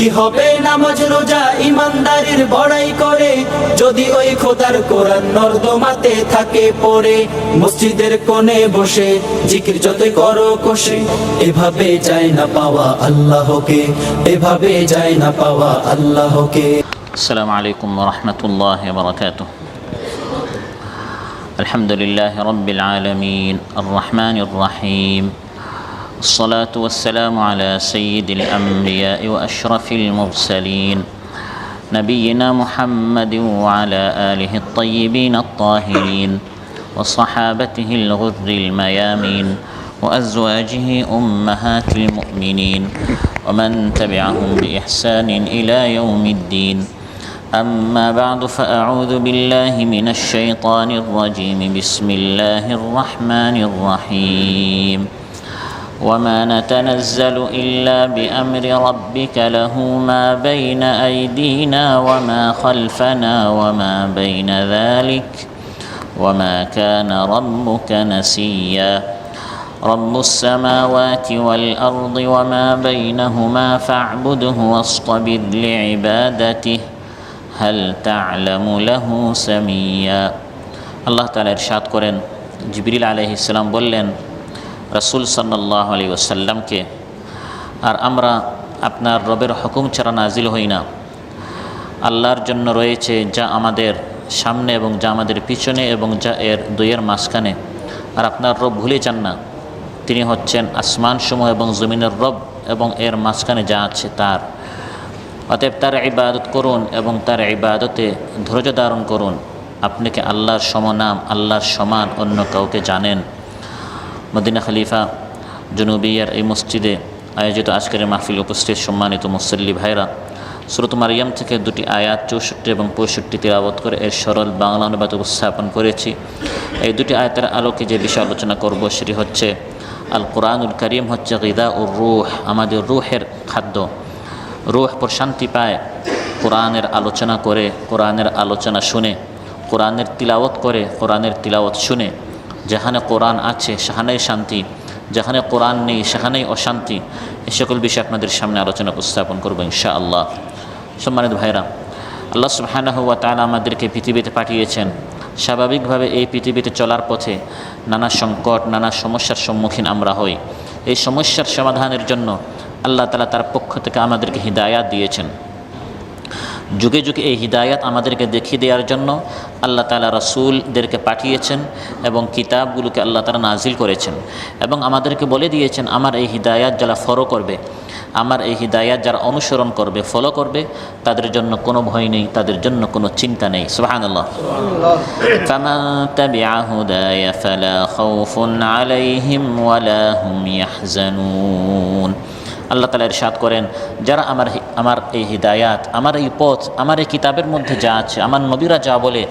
কি হবে নামাজ রোজা ইমানদারির বড়াই করে, যদি ওই খোদার কোরআন নর্দমাতে থাকে পড়ে। মসজিদের কোণে বসে জিকির যতই করো কষে, এভাবে যায় না পাওয়া আল্লাহকে, এভাবে যায় না পাওয়া আল্লাহকে। আসসালামু আলাইকুম ওয়া রাহমাতুল্লাহি ওয়া বারাকাতুহু। আলহামদুলিল্লাহি রাব্বিল আলামিন আর রহমানির রহিম। الصلاة والسلام على سيد الأنبياء وأشرف المرسلين نبينا محمد وعلى آله الطيبين الطاهرين وصحابته الغر الميامين وأزواجه أمهات المؤمنين ومن تبعهم بإحسان إلى يوم الدين. أما بعد فأعوذ بالله من الشيطان الرجيم. بسم الله الرحمن الرحيم. وما نتنزل إلا بأمر ربك له ما بين أيدينا وما خلفنا وما بين ذلك وما كان ربك نسيا. رب السماوات والأرض وما بينهما فاعبده واصطبر لعبادته هل تعلم له سميا. আল্লাহ তাআলা ইরশাদ করেন, জিবরিল আলাইহিস সালাম বললেন রাসূল সাল্লাল্লাহু আলাইহি ওয়াসাল্লামকে, আর আমরা আপনার রবের হুকুম ছাড়া নাজিল হই না। আল্লাহর জন্য রয়েছে যা আমাদের সামনে এবং যা আমাদের পিছনে এবং যা এর দুইয়ের মাঝখানে। আর আপনার রব ভুলে যান না, তিনি হচ্ছেন আসমানসমূহ এবং জমিনের রব এবং এর মাঝখানে যা আছে তার। অতএব তার ইবাদত করুন এবং তার ইবাদতে ধৈর্য ধারণ করুন। আপনি কি আল্লাহর সমনাম, আল্লাহর সমান অন্য কাউকে জানেন? মদিনা খলিফা জুনুবিয়ার এই মসজিদে আয়োজিত আজকের মাহফিল উপস্থিত সম্মানিত মুসল্লি ভাইরা, সূরা মারিয়াম থেকে দুটি আয়াত 64 এবং 65 তিলাওয়াত করে এর সরল বাংলা অনুবাদ উপস্থাপন করেছি। এই দুটি আয়াতের আলোকে যে বিষয় আলোচনা করব সেটি হচ্ছে আল কোরআনুল কারীম হচ্ছে গিদাউর রূহ, আমাদের রূহের খাদ্য। রূহ প্রশান্তি পায় কোরআনের আলোচনা করে, কোরআনের আলোচনা শুনে, কোরআনের তিলাওয়াত করে, কোরআনের তিলাওয়াত শুনে। যেখানে কোরআন আছে সেখানেই শান্তি, যেখানে কোরআন নেই সেখানেই অশান্তি। এই সকল বিষয় আপনাদের সামনে আলোচনা উপস্থাপন করব ইনশাআল্লাহ। সম্মানিত ভাইরা, আল্লাহ সুবহানাহু ওয়া তাআলা আমাদেরকে পৃথিবীতে পাঠিয়েছেন। স্বাভাবিকভাবে এই পৃথিবীতে চলার পথে নানা সংকট, নানা সমস্যার সম্মুখীন আমরা হই। এই সমস্যার সমাধানের জন্য আল্লাহ তাআলা তার পক্ষ থেকে আমাদেরকে হিদায়াত দিয়েছেন। যুগে যুগে এই হিদায়াত আমাদেরকে দেখিয়ে দেওয়ার জন্য আল্লাহ তাআলা রাসূলদেরকে পাঠিয়েছেন এবং কিতাবগুলোকে আল্লাহ তাআলা নাজিল করেছেন এবং আমাদেরকে বলে দিয়েছেন, আমার এই হিদায়াত যারা ফলো করবে, আমার এই হিদায়াত যারা অনুসরণ করবে, ফলো করবে, তাদের জন্য কোনো ভয় নেই, তাদের জন্য কোনো চিন্তা নেই। সুবহানাল্লাহ। ফামান তাবিআ হুদায়া ফালা খাউফুন আলাইহিম ওয়ালা হুম ইয়াহজানুন। আল্লাহ তাআলা ইরশাদ করেন, যারা আমার এই হিদায়াত, আমার এই পথ, আমার এই কিতাবের মধ্যে যা আছে, আমার নবীরা যা বলে,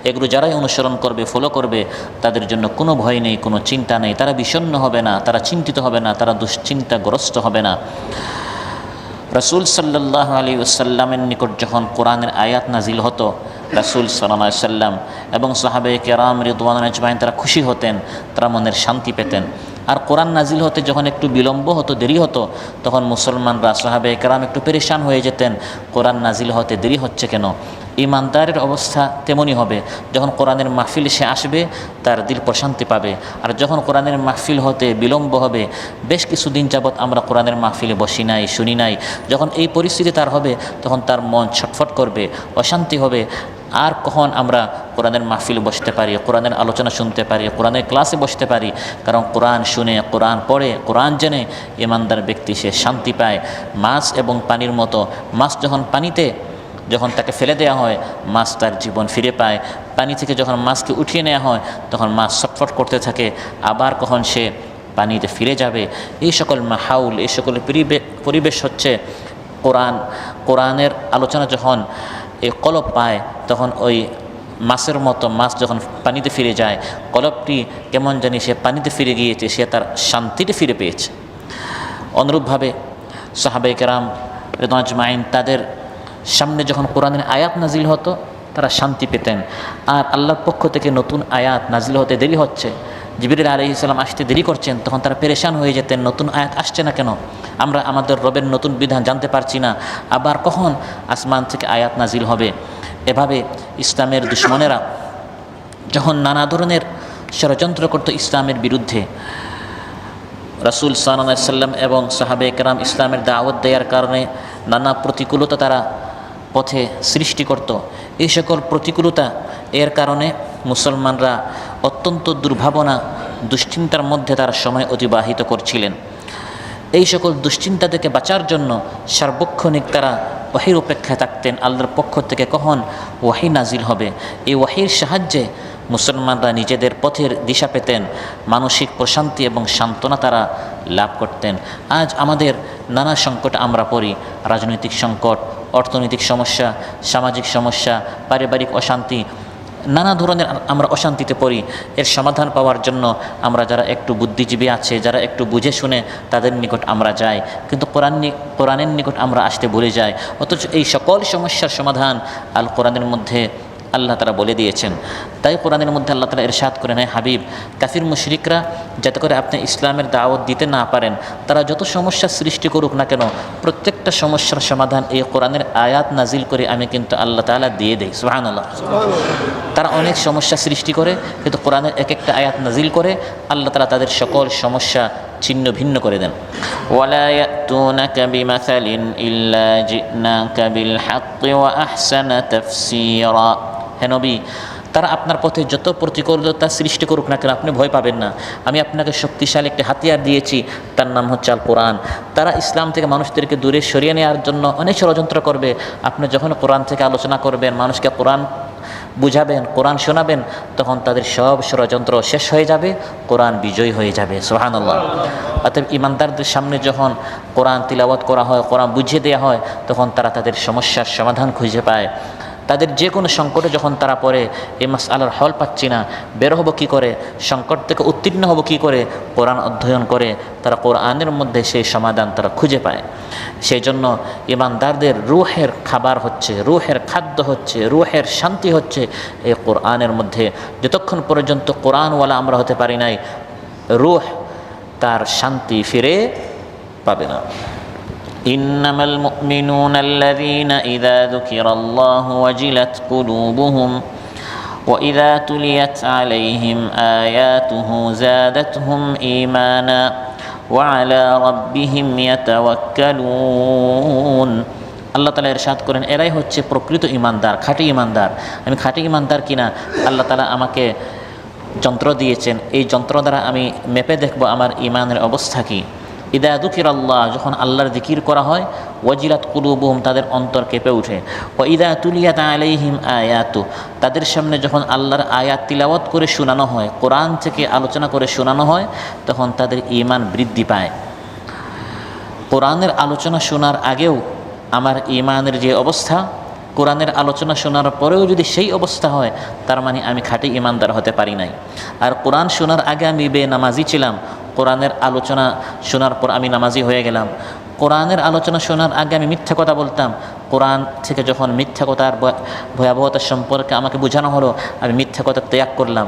এগুলো যারাই অনুসরণ করবে, ফলো করবে, তাদের জন্য কোনো ভয় নেই, কোনো চিন্তা নেই। তারা বিষণ্ণ হবে না, তারা চিন্তিত হবে না, তারা দুশ্চিন্তাগ্রস্ত হবে না। রাসূল সাল্লাল্লাহু আলাইহি ওয়াসাল্লামের নিকট যখন কোরআনের আয়াত নাজিল হতো, রাসূল সাল্লাল্লাহু আলাইহি ওয়াসাল্লাম এবং সাহাবায়ে কেরাম রিদওয়ানুল্লাহি আজমাইন তারা খুশি হতেন, তারা মনের শান্তি পেতেন। আর কোরআন নাজিল হতে যখন একটু বিলম্ব হতো, দেরি হতো, তখন মুসলমানরা, সাহাবায়ে কেরাম একটু পেরেশান হয়ে যেতেন, কোরআন নাজিল হতে দেরি হচ্ছে কেন। ইমানদারের অবস্থা তেমনই হবে, যখন কোরআনের মাহফিল সে আসবে তার দিল প্রশান্তি পাবে। আর যখন কোরআনের মাহফিল হতে বিলম্ব হবে, বেশ কিছুদিন যাবৎ আমরা কোরআনের মাহফিলে বসি নাই, শুনি নাই, যখন এই পরিস্থিতি তার হবে, তখন তার মন ছটফট করবে, অশান্তি হবে। আর কখন আমরা কোরআনের মাহফিলে বসতে পারি, কোরআনের আলোচনা শুনতে পারি, কোরআনের ক্লাসে বসতে পারি? কারণ কোরআন শুনে, কোরআন পড়ে, কোরআন জেনে ইমানদার ব্যক্তি সে শান্তি পায়। মাছ এবং পানির মতো, মাছ যখন পানিতে যখন তাকে ফেলে দেওয়া হয়, মাছ তার জীবন ফিরে পায়। পানি থেকে যখন মাছকে উঠিয়ে নেওয়া হয়, তখন মাছ ছটফট করতে থাকে, আবার কখন সে পানিতে ফিরে যাবে। এই সকল মাহাউল, এই সকল পরিবেশ হচ্ছে কোরআনের আলোচনা যখন এই কলব পায়, তখন ওই মাছের মতো মাছ যখন পানিতে ফিরে যায়, কলবটি কেমন জানি সে পানিতে ফিরে গিয়েছে, সে তার শান্তিতে ফিরে পেয়েছে। অনুরূপভাবে সাহাবায়ে কেরাম রিদওয়ানুল্লাহি আজমাইন তাদের সামনে যখন কোরআনের আয়াত নাজিল হতো, তারা শান্তি পেতেন। আর আল্লাহর পক্ষ থেকে নতুন আয়াত নাজিল হতে দেরি হচ্ছে, জিবরিল আলাইহিস সালাম আসতে দেরি করছেন, তখন তারা পেরেশান হয়ে যেতেন, নতুন আয়াত আসছে না কেন, আমরা আমাদের রবের নতুন বিধান জানতে পারছি না, আবার কখন আসমান থেকে আয়াত নাজিল হবে। এভাবে ইসলামের দুশ্মনেরা যখন নানা ধরনের ষড়যন্ত্র করত ইসলামের বিরুদ্ধে, রাসূল সাল্লাল্লাহু আলাইহি সাল্লাম এবং সাহাবে কেরাম ইসলামের দাওয়াত দেওয়ার কারণে নানা প্রতিকূলতা তারা পথে সৃষ্টি করত। এই সকল প্রতিকূলতা এর কারণে মুসলমানরা অত্যন্ত দুর্ভাবনা দুশ্চিন্তার মধ্যে তারা সময় অতিবাহিত করছিলেন। এই সকল দুশ্চিন্তা থেকে বাঁচার জন্য সার্বক্ষণিক তারা ওয়াহির অপেক্ষায় থাকতেন, আল্লাহর পক্ষ থেকে কখন ওয়াহি নাজিল হবে। এই ওয়াহির সাহায্যে মুসলমানরা নিজেদের পথের দিশা পেতেন, মানসিক প্রশান্তি এবং সান্ত্বনা তারা লাভ করতেন। আজ আমাদের নানা সংকট আমরা পড়ি, রাজনৈতিক সংকট, অর্থনৈতিক সমস্যা, সামাজিক সমস্যা, পারিবারিক অশান্তি, নানা ধরনের আমরা অশান্তিতে পড়ি। এর সমাধান পাওয়ার জন্য আমরা যারা একটু বুদ্ধিজীবী আছে, যারা একটু বুঝে শুনে তাদের নিকট আমরা যাই, কিন্তু কোরআনের নিকট আমরা আসতে ভুলে যাই। অথচ এই সকল সমস্যার সমাধান আল কোরআনের মধ্যে আল্লাহ তারা বলে দিয়েছেন। তাই কোরআনের মধ্যে আল্লাহ তালা ইরশাদ করেন, হে হাবিব, কাফির মুশরিকরা যাতে করে আপনি ইসলামের দাওয়াত দিতে না পারেন, তারা যত সমস্যা সৃষ্টি করুক না কেন, প্রত্যেকটা সমস্যার সমাধান এই কোরআনের আয়াত নাজিল করে আমি কিন্তু আল্লাহ তাআলা দিয়ে দেই। সুবহানাল্লাহ। তারা অনেক সমস্যা সৃষ্টি করে, কিন্তু কোরআনের এক একটা আয়াত নাজিল করে আল্লাহ তাআলা তাদের সকল সমস্যা ছিন্ন ভিন্ন করে দেন। ওয়ালা ইয়াতুনাকা বিমাসালিন ইল্লা জিনাকা বিল হাক্কি ওয়া আহসানা তাফসীরা। হে নবী, তারা আপনার পথে যত প্রতিকূলতা সৃষ্টি করুক না কেন, আপনি ভয় পাবেন না। আমি আপনাকে শক্তিশালী একটি হাতিয়ার দিয়েছি, তার নাম হচ্ছে আল কোরআন। তারা ইসলাম থেকে মানুষদেরকে দূরে সরিয়ে নেওয়ার জন্য অনেক ষড়যন্ত্র করবে। আপনি যখন কোরআন থেকে আলোচনা করবেন, মানুষকে কোরআন বুঝাবেন, কোরআন শোনাবেন, তখন তাদের সব ষড়যন্ত্র শেষ হয়ে যাবে, কোরআন বিজয়ী হয়ে যাবে। সুবহানাল্লাহ। অতএব ইমানদারদের সামনে যখন কোরআন তিলাওয়াত করা হয়, কোরআন বুঝিয়ে দেওয়া হয়, তখন তারা তাদের সমস্যার সমাধান খুঁজে পায়। তাদের যে কোনো সংকটে যখন তারা পড়ে, এই মাসআলার হল পাচ্ছি না, বের হবো কী করে, সংকট থেকে উত্তীর্ণ হবো কী করে, কোরআন অধ্যয়ন করে তারা কোরআনের মধ্যে সেই সমাধান তারা খুঁজে পায়। সেই জন্য ইমানদারদের রূহের খাবার হচ্ছে, রূহের খাদ্য হচ্ছে, রূহের শান্তি হচ্ছে এই কোরআনের মধ্যে। যতক্ষণ পর্যন্ত কোরআনওয়ালা আমরা হতে পারি নাই, রূহ তার শান্তি ফিরে পাবে না। إنما المؤمنون الذين إذا ذكر الله وجلت قلوبهم وإذا تليت عليهم آياته زادتهم إيمانا وعلى ربهم يتوكلون। আল্লাহ তাআলা ইরশাদ করেন, এরাই হচ্ছে প্রকৃত ঈমানদার, খাঁটি ঈমানদার। আমি খাঁটি ঈমানদার কিনা আল্লাহ তাআলা আমাকে যন্ত্র দিয়েছেন, এই যন্ত্র দ্বারা আমি মেপে দেখব আমার ঈমানের অবস্থা কী। ইদা যুকিরাল্লাহ, যখন আল্লাহর জিকির করা হয়, ওয়াজিলাত কুলুবুহুম, তাদের অন্তর কেঁপে ওঠে। ওয়া ইদা তুলিয়াত আলাইহিম আয়াতু, তাদের সামনে যখন আল্লাহর আয়াত তিলাওয়াত করে শোনানো হয়, কোরআন থেকে আলোচনা করে শোনানো হয়, তখন তাদের ঈমান বৃদ্ধি পায়। কোরআনের আলোচনা শোনার আগেও আমার ঈমানের যে অবস্থা, কোরআনের আলোচনা শোনার পরেও যদি সেই অবস্থা হয়, তার মানে আমি খাঁটি ঈমানদার হতে পারি নাই। আর কোরআন শোনার আগে আমি বেনামাজি ছিলাম, কোরআনের আলোচনা শোনার পর আমি নামাজি হয়ে গেলাম। কোরআনের আলোচনা শোনার আগে আমি মিথ্যা কথা বলতাম, কোরআন থেকে যখন মিথ্যা কথার ভয়াবহতা সম্পর্কে আমাকে বোঝানো হলো, আমি মিথ্যা কথা ত্যাগ করলাম।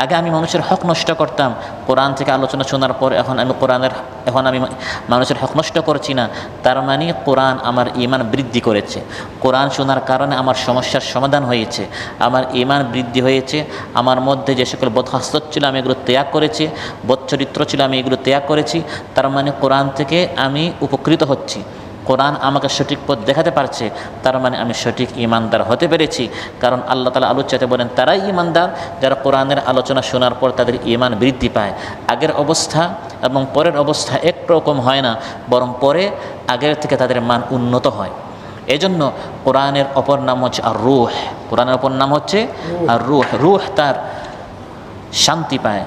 আগে আমি মানুষের হক নষ্ট করতাম, কোরআন থেকে আলোচনা শোনার পর এখন আমি মানুষের হক নষ্ট করছি না। তার মানে কোরআন আমার ঈমান বৃদ্ধি করেছে। কোরআন শোনার কারণে আমার সমস্যার সমাধান হয়েছে, আমার ঈমান বৃদ্ধি হয়েছে। আমার মধ্যে যে সকল বদহাসলত ছিল আমি এগুলো ত্যাগ করেছি, বদচরিত্র ছিল আমি এগুলো ত্যাগ করেছি। তার মানে কোরআন থেকে আমি উপকৃত হচ্ছি, কোরআন আমাকে সঠিক পথ দেখাতে পারছে, তার মানে আমি সঠিক ঈমানদার হতে পেরেছি। কারণ আল্লাহ তাআলা আলোচ্যতে বলেন, তারাই ঈমানদার যারা কোরআনের আলোচনা শোনার পর তাদের ঈমান বৃদ্ধি পায়। আগের অবস্থা এবং পরের অবস্থা একরকম হয় না, বরং পরে আগের থেকে তাদের মান উন্নত হয়। এজন্য কোরআনের অপর নাম হচ্ছে আর রূহ, কোরআনের অপর নাম হচ্ছে আর রূহ। রূহ তার শান্তি পায়,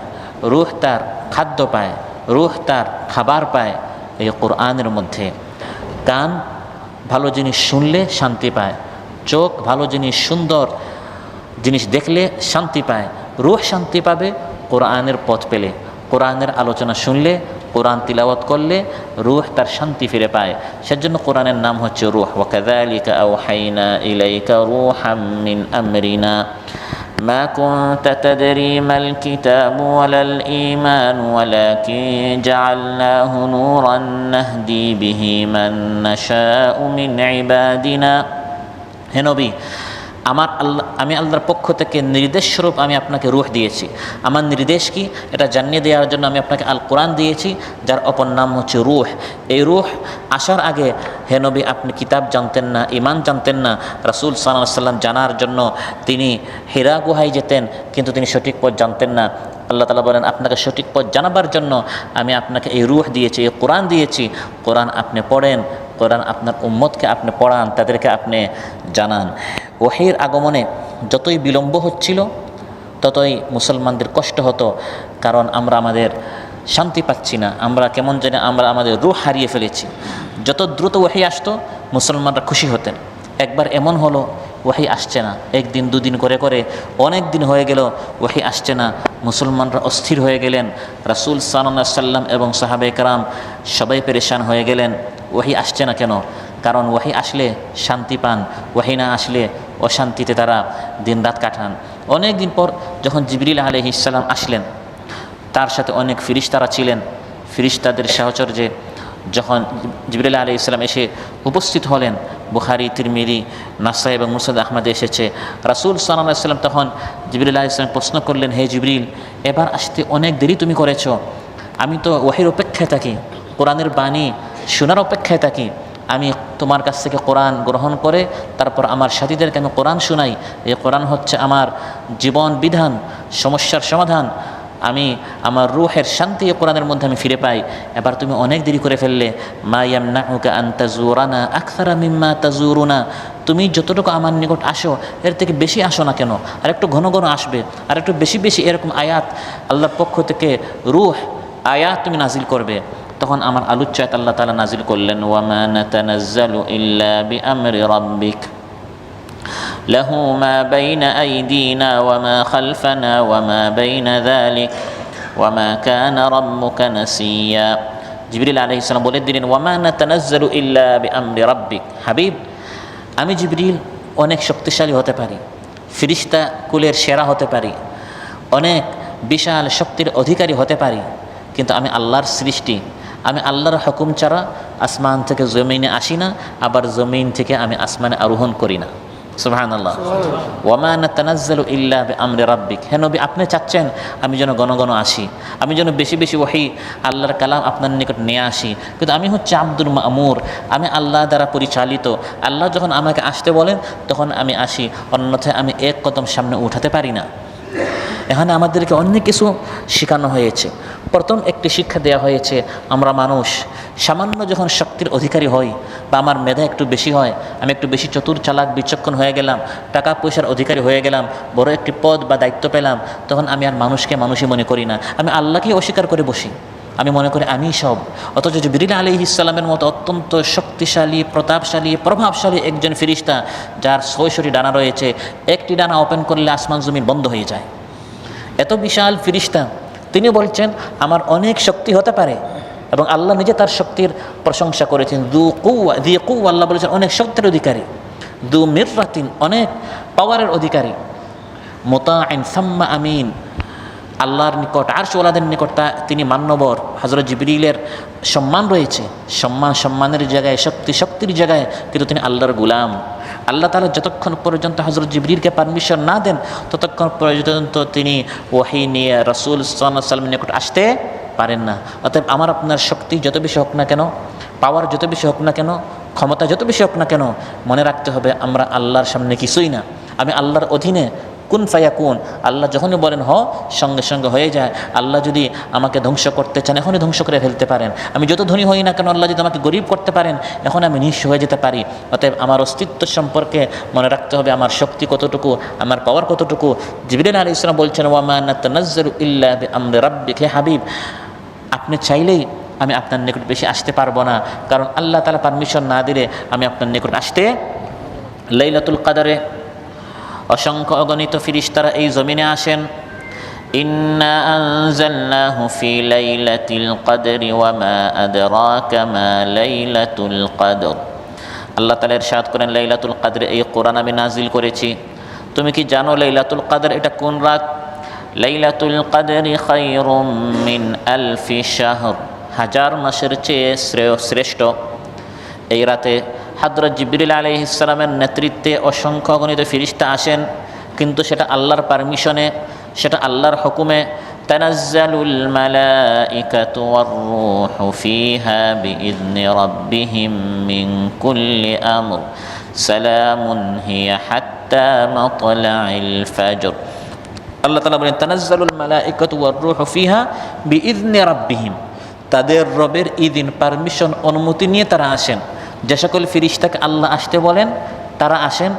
রূহ তার খাদ্য পায়, রূহ তার খাবার পায় এই কোরআনের মধ্যে। কান ভালো জিনিস শুনলে শান্তি পায়, চোখ ভালো জিনিস, সুন্দর জিনিস দেখলে শান্তি পায়। রূহ শান্তি পাবে কোরআনের পথ পেলে, কোরআনের আলোচনা শুনলে, কোরআন তিলাওয়াত করলে রূহ তার শান্তি ফিরে পায়। সেজন্য কোরআনের নাম হচ্ছে রূহ। ওয়া কাযালিকা আওহাইনা ইলাইকা রূহাম মিন আমরিনা ما كنت تدري ما الكتاب ولا الإيمان ولكن جعلناه نورا نهدي به من نشاء من عبادنا হে নবী আমি আল্লাহর পক্ষ থেকে নির্দেশ স্বরূপ আমি আপনাকে রূহ দিয়েছি। আমার নির্দেশ কি এটা জানিয়ে দেওয়ার জন্য আমি আপনাকে আল কোরআন দিয়েছি, যার অপর নাম হচ্ছে রূহ। এই রূহ আসার আগে হে নবী আপনি কিতাব জানতেন না, ঈমান জানতেন না। রাসূল সাল্লাল্লাহু আলাইহি ওয়াসাল্লাম জানার জন্য তিনি হিরা গুহায় যেতেন, কিন্তু তিনি সঠিক পথ জানতেন না। আল্লাহ তাআলা বলেন আপনাকে সঠিক পথ জানাবার জন্য আমি আপনাকে এই রূহ দিয়েছি, এই কোরআন দিয়েছি। কোরআন আপনি পড়েন, কোরআন আপনার উম্মতকে আপনি পড়ান, তাদেরকে আপনি জানান। ওহীর আগমনে যতই বিলম্ব হচ্ছিল ততই মুসলমানদের কষ্ট হতো, কারণ আমরা আমাদের শান্তি পাচ্ছি না, আমরা কেমন জানি আমরা আমাদের রূহ হারিয়ে ফেলেছি। যত দ্রুত ওহী আসতো মুসলমানরা খুশি হতেন। একবার এমন হলো ওহী আসছে না, একদিন দুদিন করে করে অনেক দিন হয়ে গেল ওহী আসছে না। মুসলমানরা অস্থির হয়ে গেলেন, রাসূল সাল্লাল্লাহু আলাইহি ওয়াসাল্লাম এবং সাহাবায়ে কেরাম সবাই পেরেশান হয়ে গেলেন। ওহী আসছে না কেন? কারণ ওহী আসলে শান্তি পান, ওহী না আসলে অশান্তিতে তারা দিনরাত কাটান। অনেক দিন পর যখন জিবরিল আলাইহিস সালাম আসলেন, তার সাথে অনেক ফিরিস্তারা ছিলেন। ফিরিস্তাদের সাহচর্যে যখন জিবরিল আলাইহিস সালাম এসে উপস্থিত হলেন, বুখারী, তিরমিজি, নাসাই এবং মুসনাদ আহমদে এসেছে, রাসূল সাল্লাল্লাহু আলাইহি ওয়াসাল্লাম তখন জিবরিল আলাইহিস সালাম প্রশ্ন করলেন, হে জিবরিল, এবার আসতে অনেক দেরি তুমি করেছো, আমি তো ওহীর অপেক্ষায় থাকি, কোরআনের বাণী শোনার অপেক্ষায় থাকি। আমি তোমার কাছ থেকে কোরআন গ্রহণ করে তারপর আমার সাথীদেরকে আমি কোরআন শোনাই। এই কোরআন হচ্ছে আমার জীবন বিধান, সমস্যার সমাধান। আমি আমার রূহের শান্তি এই কোরআনের মধ্যে আমি ফিরে পাই। এবার তুমি অনেক দেরি করে ফেললে। মা ইয়ামনাউকা আন তাজুরানা আকসারা মিম্মা তাজুরুনা, তুমি যতটুকু আমার নিকট আসো এর থেকে বেশি আসো না কেন? আর একটু ঘন ঘন আসবে, আর একটু বেশি বেশি এরকম আয়াত আল্লাহর পক্ষ থেকে রূহ আয়াত তুমি নাজিল করবে। তখন আমার আলোচ্যাত আল্লাহ তাআলা নাজিল করলেন, ওয়ামা নাতানাজ্জালু ইল্লা বিআমরি রাব্বিক লাহু মা বাইনা আইদিনা ওয়া মা খালফানা ওয়া মা বাইনা যালিক ওয়া মা কানা রাব্বুকা নাসিয়া। জিবরিল আলাইহিস সালাম বলে দিলেন, ওয়ামা নাতানাজ্জালু ইল্লা বিআমরি রাব্বিক, হাবিব আমি জিবরিল অনেক শক্তিশালী হতে পারি, ফেরেশতা কুলের সেরা হতে পারি, অনেক বিশাল শক্তির অধিকারী হতে পারি, কিন্তু আমি আল্লাহর সৃষ্টি। আমি আল্লাহর হুকুম ছাড়া আসমান থেকে জমিনে আসি না, আবার জমিন থেকে আমি আসমানে আরোহণ করি না। সুবহানাল্লাহ। ওয়ামা নাতানাজ্জালু ইল্লা বিআমরি রাব্বিক, হে নবী আপনি চাচ্ছেন আমি যেন ঘন ঘন আসি, আমি যেন বেশি বেশি ওহী আল্লাহর কালাম আপনার নিকট নিয়ে আসি, কিন্তু আমি হচ্ছে আব্দুল মামুর, আমি আল্লাহ দ্বারা পরিচালিত। আল্লাহ যখন আমাকে আসতে বলেন তখন আমি আসি, অন্যথায় আমি এক কদম সামনে উঠাতে পারি না। এখানে আমাদেরকে অনেক কিছু শেখানো হয়েছে। প্রথম একটি শিক্ষা দেওয়া হয়েছে, আমরা মানুষ সামান্য যখন শক্তির অধিকারী হই বা আমার মেধা একটু বেশি হয়, আমি একটু বেশি চতুর চালাক বিচক্ষণ হয়ে গেলাম, টাকা পয়সার অধিকারী হয়ে গেলাম, বড় একটি পদ বা দায়িত্ব পেলাম, তখন আমি আর মানুষকে মানুষই মনে করি না, আমি আল্লাহকেই অস্বীকার করে বসি। আমি মনে করি আমি সব। অথচ জিবরিল আলাইহিস সালামের মতো অত্যন্ত শক্তিশালী, প্রতাপশালী, প্রভাবশালী একজন ফেরেশতা, যার ৬০০টি ডানা রয়েছে, একটি ডানা ওপেন করলে আসমান জমিন বন্ধ হয়ে যায়। এত বিশাল ফেরেশতা, তিনি বলছেন আমার অনেক শক্তি হতে পারে, এবং আল্লাহ নিজে তার শক্তির প্রশংসা করেছেন। দু কুওয়া, আল্লাহ বলেছেন অনেক শক্তির অধিকারী। দু মিররাতিন, অনেক পাওয়ারের অধিকারী। মুতাইন সাম্মা আমিন, আল্লাহর নিকট আরশ ওয়ালাদের নিকট তিনি মান্যবর। হযরত জিবরিলের সম্মান রয়েছে, সম্মানের জায়গায়, শক্তির জায়গায়, কিন্তু তিনি আল্লাহর গোলাম। আল্লাহ তাআলা যতক্ষণ পর্যন্ত হযরত জিবরিলকে পারমিশন না দেন ততক্ষণ পর্যন্ত তিনি ওহী নিয়ে রাসূল সাল্লাল্লাহু আলাইহি ওয়াসাল্লামের নিকট আসতে পারেন না। অতএব আমার আপনার শক্তি যত বেশি হোক না কেন, পাওয়ার যত বেশি হোক না কেন, ক্ষমতা যত বেশি হোক না কেন, মনে রাখতে হবে আমরা আল্লাহর সামনে কিছুই না। আমি আল্লাহর অধীনে, কুন ফায়াকুন, আল্লাহ যখনই বলেন হ, সঙ্গে সঙ্গে হয়ে যায়। আল্লাহ যদি আমাকে ধ্বংস করতে চান এখনই ধ্বংস করে ফেলতে পারেন। আমি যত ধনী হই না কেন, আল্লাহ যদি আমাকে গরিব করতে পারেন এখন আমি নিঃস্ব হয়ে যেতে পারি। অতএব আমার অস্তিত্ব সম্পর্কে মনে রাখতে হবে আমার শক্তি কতটুকু, আমার পাওয়ার কতটুকু। জিবরিল আলাইহিস সালাম বলছেন, ওয়ামা নাতানাজ্জালু ইল্লা বিআমরি রাব্বিক, হে হাবিব আপনি চাইলেই আমি আপনার নিকট বেশি আসতে পারবো না, কারণ আল্লাহ তাআলা পারমিশন না দিলে আমি আপনার নিকট আসতে। লাইলাতুল কদরে অসংখ্য অগণিত ফেরেশতারা এই জমিনে আসেন। ইন্না আনজালনাহু ফি লাইলাতিল কদরি ওয়া মা আদরাকা মা লাইলাতুল কদর। আল্লাহ তাআলা ইরশাদ করেন, লাইলাতুল কদরে এই কোরআন আমি নাজিল করেছি, তুমি কি জানো লাইলাতুল কদর এটা কোন রাত? লাইলাতুল কদরি খায়রুম মিন আলফি শাহর, হাজার মাসের চেয়ে শ্রেষ্ঠ। এই রাতে হযরত জিবরিল আলাইহিস সালামের নেতৃত্বে অসংখ্য গণিত ফেরেশতা আসেন, কিন্তু সেটা আল্লাহর পারমিশনে, সেটা আল্লাহর হুকুমে। তানাজ্জালুল মালাইকাতু ওয়ার রূহু ফিহা বিইذনি রাব্বিহিম মিন কুল্লি আমর সালামুন হিয়া হাত্তা মাতলাইল ফাজর। আল্লাহ তাআলা বলেন তানাজ্জালুল মালাইকাতু ওয়ার রূহু ফিহা বিইذনি রাব্বিহিম, তাদের রবের ইদিন, পারমিশন, অনুমতি নিয়ে তারা আসেন। যে সকল ফেরেশতাকে আল্লাহ আসতে বলেন তারা আসেন,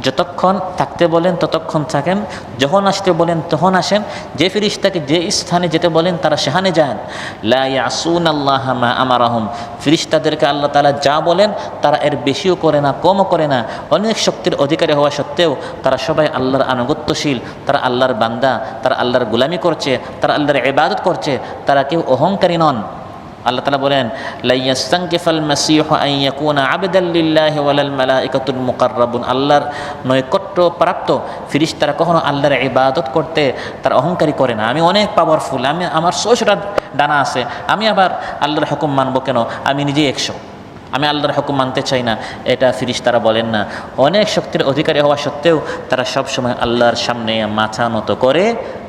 যতক্ষণ থাকতে বলেন ততক্ষণ থাকেন, যখন আসতে বলেন তখন আসেন। যে ফেরেশতাকে যে স্থানে যেতে বলেন তারা সেখানে যান। লা ইয়াসুনাল্লাহা মা আমারাহুম, ফেরেশতাদেরকে আল্লাহ তাআলা যা বলেন তারা এর বেশিও করে না, কমও করে না। অনেক শক্তির অধিকারী হওয়া সত্ত্বেও তারা সবাই আল্লাহর আনুগত্যশীল, তারা আল্লাহর বান্দা, তারা আল্লাহর গোলামি করছে, তারা আল্লাহর ইবাদত করছে, তারা কেউ অহংকারী নন। আল্লাহ তাআলা বলেন লা ইয়াস্তানকিফাল মাসীহু আন ইয়াকুনা আবদাল লিল্লাহি ওয়ালাল মালাইকাতুল মুকাররাবুন, আল্লাহর নৈকট্য প্রাপ্ত ফেরেশতারা কখনো আল্লাহর ইবাদত করতে তারা অহংকারী করে না। আমি অনেক পাওয়ারফুল, আমার 600টা ডানা আছে, আমি আবার আল্লাহর হুকুম মানবো কেন? আমি নিজেই 100, আমি আল্লাহর হুকুম মানতে চাই না, এটা ফেরেশতারা বলেন না। অনেক শক্তির অধিকারী হওয়া সত্ত্বেও তারা সবসময় আল্লাহর সামনে মাথা নত করে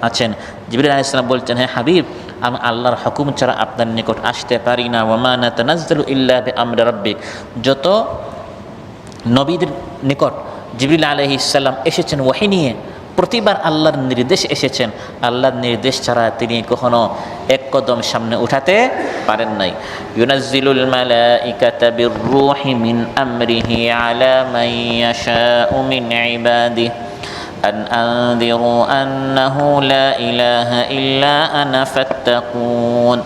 আছেন। জিবরিল আলাইহিস সালাম বলছেন, হ্যাঁ হাবিব, আমি আল্লাহর হুকুম ছাড়া আপনার নিকট আসতে পারি না। ওয়া মা নাতানাজ্জালু ইল্লা বিআমরি রাব্বিক, যত নবীদের নিকট জিবরিল আলাইহিস সালাম এসেছেন ওহী নিয়ে, প্রতিবার আল্লাহর নির্দেশ এসেছেন, আল্লাহর নির্দেশ ছাড়া তিনি কখনো এক কদম সামনে উঠাতে পারেন নাই। ইউনাজ্জিলুল মালাইকাতা বিররূহি মিন আমরিহি আলা মান ইয়াশাউ মিন ইবাদিহি আন আনযিরু আন্নাহু লা ইলাহা ইল্লা আনা ফাত্তাকুন।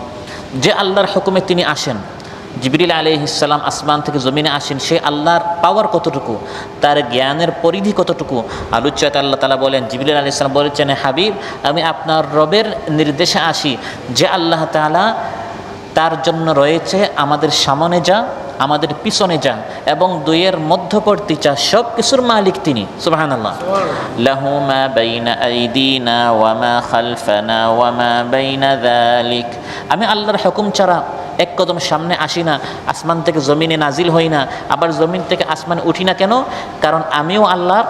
যে আল্লাহর হুকুমে তিনি আসেন, জিবরিল আলাইহিস সালাম আসমান থেকে জমিনে আসেন, সে আল্লাহর পাওয়ার কতটুকু, তার জ্ঞানের পরিধি কতটুকু আলোচ্যতে আল্লাহ তাআলা বলেন, জিবরিল আলাইহিস সালাম বলেছেন, হাবিব, আমি আপনার রবের নির্দেশে আসি। যে আল্লাহ তাআলা, তার জন্য রয়েছে আমাদের সামনে যা, আমাদের পিছনে যা এবং দুইয়ের মধ্যবর্তী যা, সব কিছুর মালিক তিনি। সুবহানাল্লাহ। লাহু মা বাইনা আইদিনা ওয়া মা খালফানা ওয়া মা বাইনা যালিক। আমি আল্লাহর হুকুম ছাড়া এক কদম সামনে আসি না, আসমান থেকে জমিনে নাজিল হই না, আবার জমিন থেকে আসমানে উঠি না। কেন? কারণ আমিও আল্লাহর,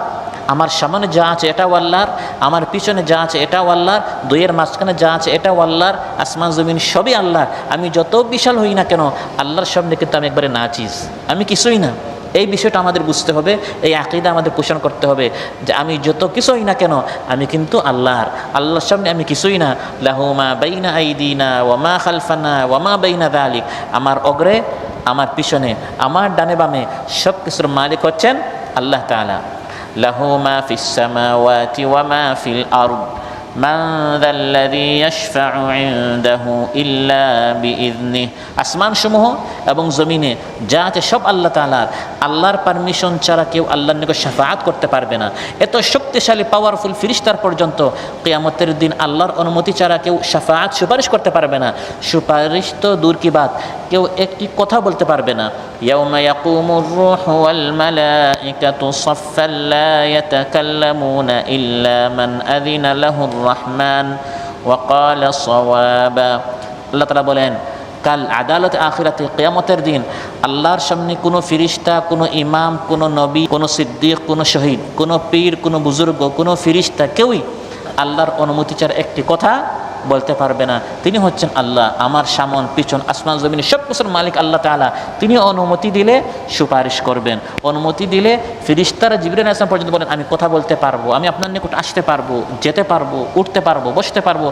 আমার সামনে যা আছে এটাও আল্লাহর, আমার পিছনে যা আছে এটাও আল্লাহর, দুইয়ের মাঝখানে যা আছে এটাও আল্লাহর, আসমান জমিন সবই আল্লাহর। আমি যত বিশাল হই না কেন, আল্লাহর সামনে কিন্তু আমি একবারে নাচিস, আমি কিছুই না। এই বিষয়টা আমাদের বুঝতে হবে, এই আকীদা আমাদের পোষণ করতে হবে যে আমি যত কিছুই না কেন, আমি কিন্তু আল্লাহর, আল্লাহর সামনে আমি কিছুই না। লাহু মা বাইনা আইদিনা ওয়া মা খালফানা ওয়া মা বাইনা যালিক, আমার অগ্রে, আমার পিছনে, আমার ডানে বামে সব কিছুর মালিক হচ্ছেন আল্লাহ তাআলা। লাহু মা ফিস সামাওয়াতি ওয়া মা ফিল আরদ মান যাল্লাযী ইয়াশফাউ ইনদাহু ইল্লা বিইذনিহি। আসমানসমূহ এবং জমিনে যা আছে সব আল্লাহ তাআলার, আল্লাহর পারমিশন ছাড়া কেউ আল্লাহর নিকট শাফাআত করতে পারবে না। এত শক্তিশালী পাওয়ারফুল ফেরেশতার পর্যন্ত কিয়ামতের দিন আল্লাহর অনুমতি ছাড়া কেউ শাফাআত, সুপারিশ করতে পারবে না। সুপারিশ তো দূর কি বাত, কেউ একটি কথা বলতে পারবে না। ইয়াউমা ইয়াকুমুর রূহু ওয়াল মালাইকাতু সাফফান লা ইয়াতাকাল্লামুনা ইল্লা মান আযিনা লাহুর রহমান ওয়া ক্বালা সাওয়াবা। আল্লাহ তাআলা বলেন, কাল আদালত আখিরাতে, কিয়ামতের দিন আল্লাহর সামনে কোনো ফেরেশতা, কোনো ইমাম, কোনো নবী, কোনো সিদ্দিক, কোনো শহীদ, কোনো পীর, কোনো বুজুর্গ, কোনো ফেরেশতা কেউই আল্লাহর অনুমতি ছাড়া একটি কথা বলতে পারবে না। তিনি হচ্ছেন আল্লাহ, আমার সামন পিছন আসমান জমিনে সব কিছুর মালিক আল্লাহ তাআলা। তিনি অনুমতি দিলে সুপারিশ করবেন, অনুমতি দিলে ফেরেশতারা জিবরিল আলাইহিস সালাম পর্যন্ত বলেন, আমি কথা বলতে পারবো, আমি আপনার নিকট আসতে পারবো, যেতে পারবো, উঠতে পারবো, বসতে পারবো।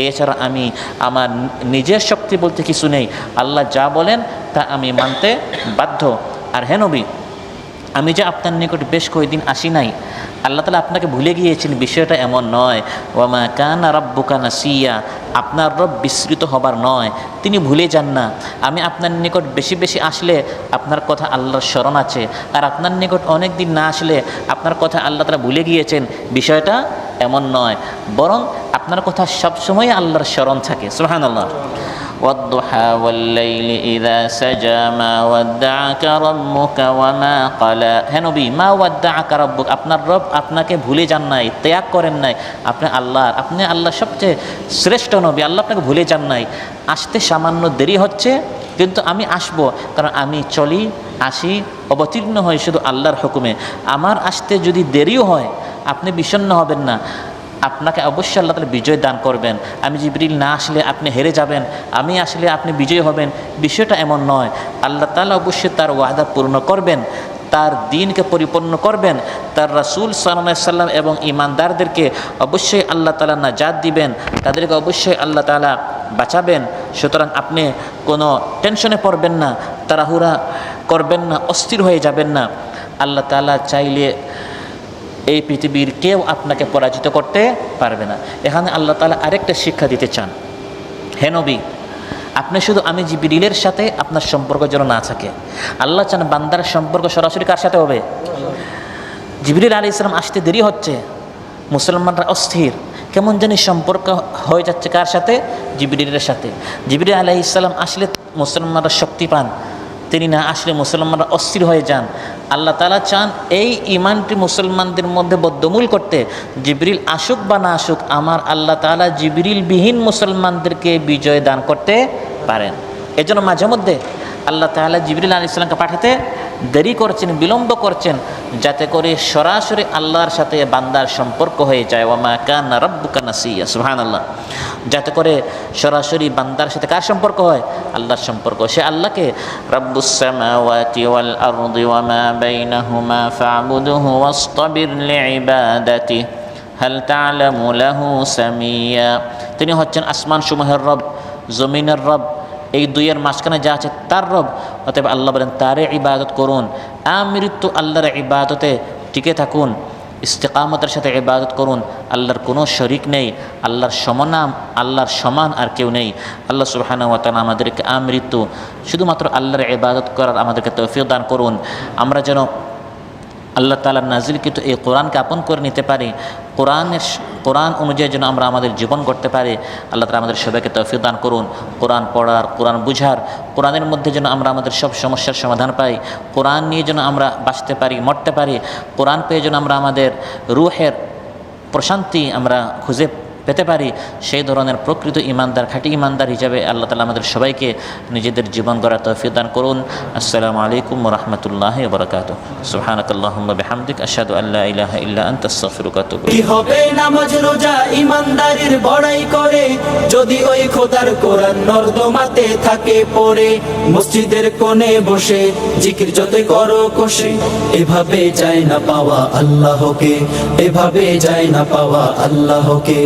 এছাড়া আমি, আমার নিজের শক্তি বলতে কিছু নেই। আল্লাহ যা বলেন তা আমি মানতে বাধ্য। আর হে নবী, আমি যে আপনার নিকট বেশ কয়েকদিন আসি নাই, আল্লাহ তাআলা আপনাকে ভুলে গিয়েছেন, বিষয়টা এমন নয়। ওয়া মা কানা রাব্বুকা নাসিয়া, আপনার রব বিস্মৃত হবার নয়, তিনি ভুলে যান না। আমি আপনার নিকট বেশি বেশি আসলে আপনার কথা আল্লাহর স্মরণ আছে, আর আপনার নিকট অনেক দিন না আসলে আপনার কথা আল্লাহ তাআলা ভুলে গিয়েছেন, বিষয়টা এমন নয়। বরং আপনার কথা সবসময় আল্লাহর স্মরণ থাকে। সুবহানাল্লাহ। والضحى والليل إذا سجى ما ودعك ربك وما قلى হে নবী মা ওয়াদ্দাআকা রাব্বুক আপনার রব আপনাকে ভুলে যান নাই, ত্যাগ করেন নাই। আপনি আল্লাহ সবচেয়ে শ্রেষ্ঠ নবী, আল্লাহ আপনাকে ভুলে যান নাই। আসতে সামান্য দেরি হচ্ছে, কিন্তু আমি আসবো, কারণ আমি চলি আসি অবতীর্ণ হই শুধু আল্লাহর হুকুমে। আমার আসতে যদি দেরিও হয় আপনি বিষণ্ণ হবেন না, আপনাকে অবশ্যই আল্লাহ তাআলা বিজয় দান করবেন। আমি জিবরিল না আসলে আপনি হেরে যাবেন, আমি আসলে আপনি বিজয় হবেন, বিষয়টা এমন নয়। আল্লাহ তাআলা অবশ্যই তার ওয়াদা পূর্ণ করবেন, তার দ্বীনকে পরিপূর্ণ করবেন, তার রাসূল সাল্লাল্লাহু আলাইহি সাল্লাম এবং ঈমানদারদেরকে অবশ্যই আল্লাহ তাআলা নাজাত দিবেন, তাদেরকে অবশ্যই আল্লাহ তাআলা বাঁচাবেন। সুতরাং আপনি কোনো টেনশনে পড়বেন না, তাড়াহুড়া করবেন না, অস্থির হয়ে যাবেন না। আল্লাহ তাআলা চাইলে এই পৃথিবীর কেউ আপনাকে পরাজিত করতে পারবে না। এখানে আল্লাহ তাআলা আরেকটা শিক্ষা দিতে চান, হে নবী আপনি শুধু আমি জিবরিলের সাথে আপনার সম্পর্ক যেন না থাকে। আল্লাহ চান বান্দার সম্পর্ক সরাসরি কার সাথে হবে? জিবরিল আলাইহিস সালাম আসতে দেরি হচ্ছে, মুসলমানরা অস্থির, কেমন জানি সম্পর্ক হয়ে যাচ্ছে কার সাথে? জিবরিলের সাথে। জিবরিল আলাইহিস সালাম আসলে মুসলমানরা শক্তি পান, তিনি না আসলে মুসলমানরা অস্থির হয়ে যান। আল্লাহ তাআলা চান এই ঈমানটি মুসলমানদের মধ্যে বদ্ধমূল করতে, জিবরিল আসুক বা না আসুক, আমার আল্লাহ তাআলা জিবরিল বিহীন মুসলমানদেরকে বিজয় দান করতে পারেন। এজন্য মাঝে মধ্যে আল্লাহ তাআলা জিবরিল আলাইহিস সালামকে পাঠাতে দেরি করছেন, বিলম্ব করছেন, যাতে করে সরাসরি আল্লাহর সাথে বান্দার সম্পর্ক হয়ে যায়। ওয়ামা কানা রাব্বুকা নাসিয়া, সুবহানাল্লাহ। যাতে করে সরাসরি বান্দার সাথে কার সম্পর্ক হয়? আল্লাহর সম্পর্ক। সে আল্লাহকে রাব্বুস সামাওয়াতি ওয়াল আরদি ওয়ামা বাইনাহুমা ফা'বুদহু ওয়াসতাবির লিইবাদাতিহি হাল তা'লামু লাহু সামিয়া। তিনি হচ্ছেন আসমান সমূহের রব, জমিনের রব, এই দুইয়ের মাঝখানে যা আছে তার রব। অতএব আল্লাহ বলেন তারে ইবাদত করুন, আমৃত্যু আল্লাহর ইবাদতে টিকে থাকুন, ইস্তিকামতের সাথে ইবাদত করুন। আল্লাহর কোনো শরিক নেই, আল্লাহর সমনাম, আল্লাহর সমান আর কেউ নেই। আল্লাহ সুবহানাহু ওয়া তাআলা আমাদেরকে আমৃত্যু শুধুমাত্র আল্লাহর ইবাদত করার আমাদেরকে তৌফিক দান করুন। আমরা যেন আল্লাহ তাআলার নাজিলকৃত এই কোরআনকে আপন করে নিতে পারি, কোরআন অনুযায়ী যেন আমরা আমাদের জীবন করতে পারি। আল্লাহ তাআলা আমাদের সবাইকে তৌফিক দান করুন, কোরআন পড়ার, কোরআন বুঝার, কোরআনের মধ্যে যেন আমরা আমাদের সব সমস্যার সমাধান পাই, কোরআন নিয়ে যেন আমরা বাঁচতে পারি, মরতে পারি, কোরআন পেয়ে যেন আমরা আমাদের রুহের প্রশান্তি আমরা খুঁজে পেতে পারি। সেই ধরনের প্রকৃত ঈমানদার, খাঁটি ঈমানদার হিসাবে আল্লাহ তাআলা আমাদের সবাইকে নিজেদের জীবন গড়ার তৌফিক দান করুন। আসসালামু আলাইকুম ওয়া রাহমাতুল্লাহি ওয়া বারাকাতুহু। সুবহানাকাল্লাহুম্মা বিহামদিক আশহাদু আল্লা ইলাহা ইল্লা আনতা আস্তাগফিরুকা ওয়া আতুবু ইলাইক। কি হবে নামাজ রোজা ঈমানদারির বড়াই করে, যদি ওই খোদার কোরআন নর্দমাতে থাকে পড়ে। মসজিদের কোণে বসে জিকির যতই করো কষে, এভাবে যায় না পাওয়া আল্লাহকে, এভাবে যায় না পাওয়া আল্লাহকে।